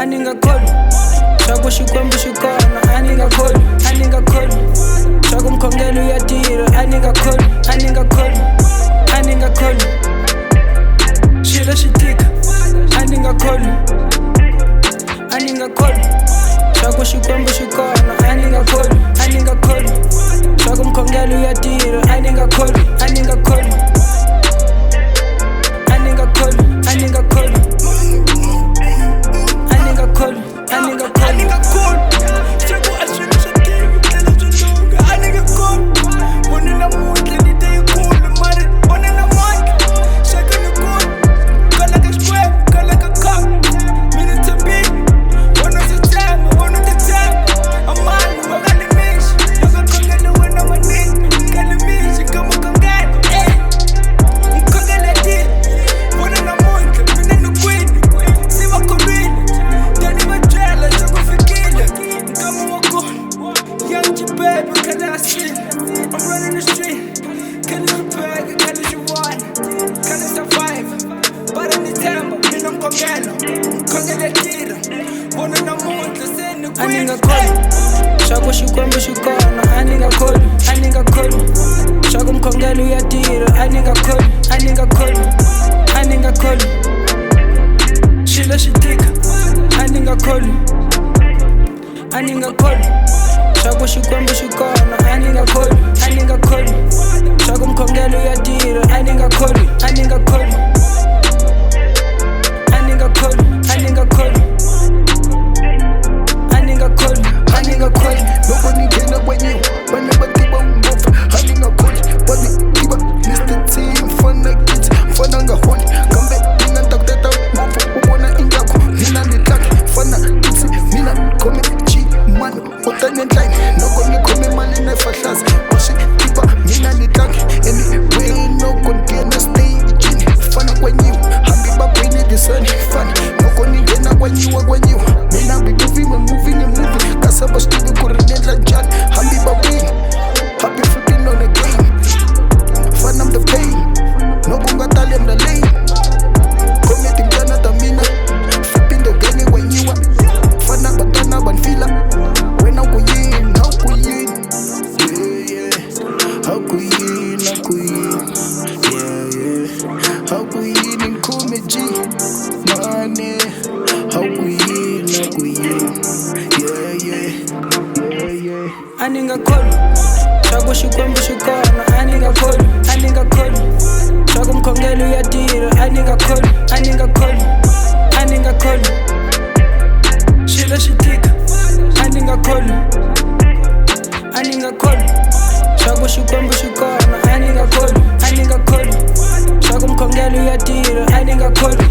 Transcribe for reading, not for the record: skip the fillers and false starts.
aningakholwi swaku xikwembu xi kona aningakholwi swaku mkhongelo ya tirha aningakholwi xilo xi tika aningakholwi swaku xikwembu xi kona aningakholwi swaku mkhongelo ya tirha aningakholwi I'm running the street, can you prepare, can you want, can you survive? Para ni tembo, mina mkongelo tira, wana na muntu seni kwini aningakholwi swaku xikwembu xi kona aningakholwi swaku mkhongelo ya tirha aningakholwi xilo xi tika aningakholwi swaku xikwembu xi kona aningakholwi swaku mkhongelo ya tirha aningakholwi loko ni nghena kwenye vana va tiva ngopfu aningakholwi va ni tiva Mr. T mfana kids mfana nga holi kambe mina ntakuteta ngopfu u vona ingaku mina ni tlaki mfana kids mina khome G mano utane ntlayi loko ni khome mali na fahlazi wa swi tiva mina ni tlaki anyway loko nghena stagini fana kwenyiwa hambi va kwini disani fana loko ni nghena kwenyiwa mina movie ni movie kasa va swi tivi ku ri ni endla njhani hambi va wini happy flipping on the game fana I'm the pain loko nga tali I'm the lane khome timbyana ta mina flipping the game kwenyiwa fana vatana vanfila wena ku yini how ku yini nkhume G mane how ku yini aningakholwi swaku xikwembu xi kona aningakholwi swaku mkhongelo ya tirha aningakholwi xilo xi tika aningakholwi swaku xikwembu xi kona aningakholwi swaku mkhongelo ya tirha aningakholwi